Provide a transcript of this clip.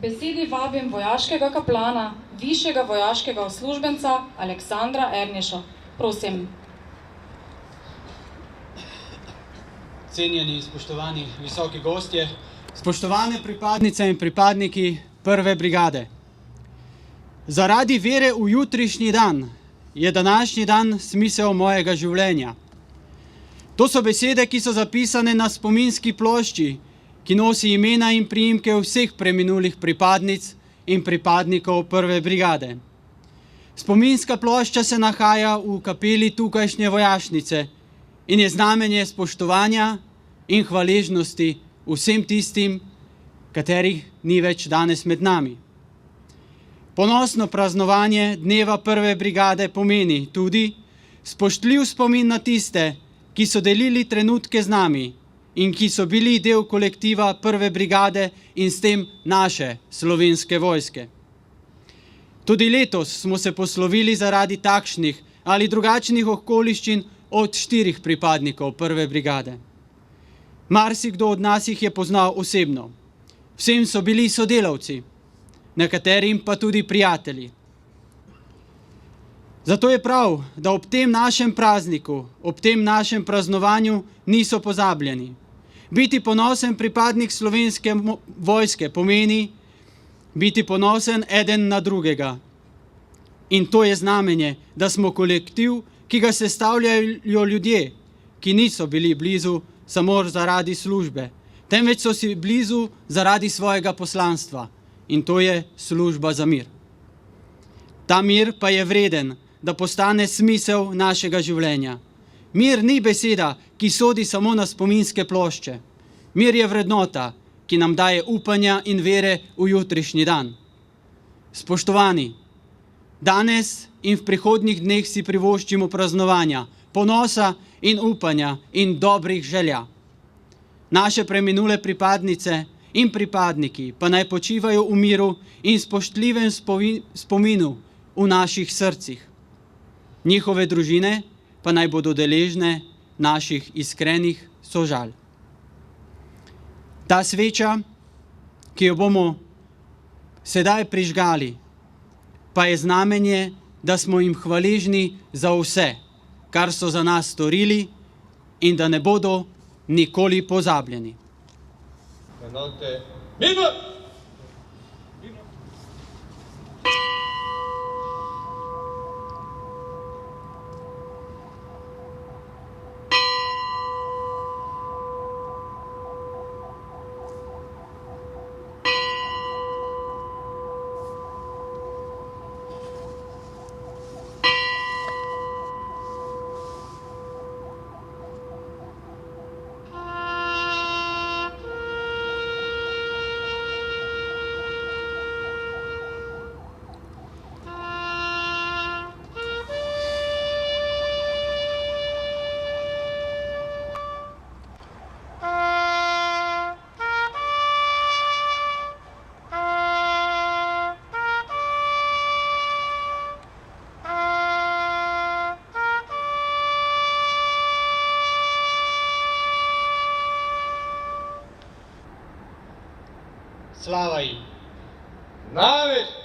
besedi vabim vojaškega kaplana, višjega vojaškega uslužbenca Aleksandra Ernešo. Prosim. Cenjeni, spoštovani visoki gostje, spoštovane pripadnice in pripadniki prve brigade. Zaradi vere v jutrišnji dan je današnji dan smisel mojega življenja. To so besede, ki so zapisane na spominski plošči, ki nosi imena in priimke vseh preminulih pripadnic in pripadnikov prve brigade. Spominska plošča se nahaja v kapeli tukajšnje vojašnice in je znamenje spoštovanja in hvaležnosti vsem tistim, katerih ni več danes med nami. Ponosno praznovanje dneva prve brigade pomeni tudi spoštljiv spomin na tiste, ki so delili trenutke z nami in ki so bili del kolektiva prve brigade in s tem naše slovenske vojske. Tudi letos smo se poslovili zaradi takšnih ali drugačnih okoliščin od 4 pripadnikov prve brigade. Marsikdo od nas jih je poznal osebno. Vsem so bili sodelavci, nekaterim pa tudi prijatelji. Zato je prav, da ob tem našem prazniku, ob tem našem praznovanju niso pozabljeni. Biti ponosen pripadnik slovenske vojske pomeni biti ponosen eden na drugega. In to je znamenje, da smo kolektiv, ki ga sestavljajo ljudje, ki niso bili blizu samo zaradi službe, temveč so si blizu zaradi svojega poslanstva. In to je služba za mir. Ta mir pa je vreden, da postane smisel našega življenja. Mir ni beseda, ki sodi samo na spominske plošče. Mir je vrednota, ki nam daje upanja in vere v jutrišnji dan. Spoštovani, danes in v prihodnjih dneh si privoščimo praznovanja, ponosa in upanja in dobrih želja. Naše preminule pripadnice in pripadniki pa naj počivajo v miru in spoštljivem spominu v naših srcih. Njihove družine pa naj bodo deležne naših iskrenih sožalj. Ta sveča, ki jo bomo sedaj prižgali, pa je znamenje, da smo jim hvaležni za vse, kar so za nas storili in da ne bodo nikoli pozabljeni. Enote, mimo! Slava jim! Namest!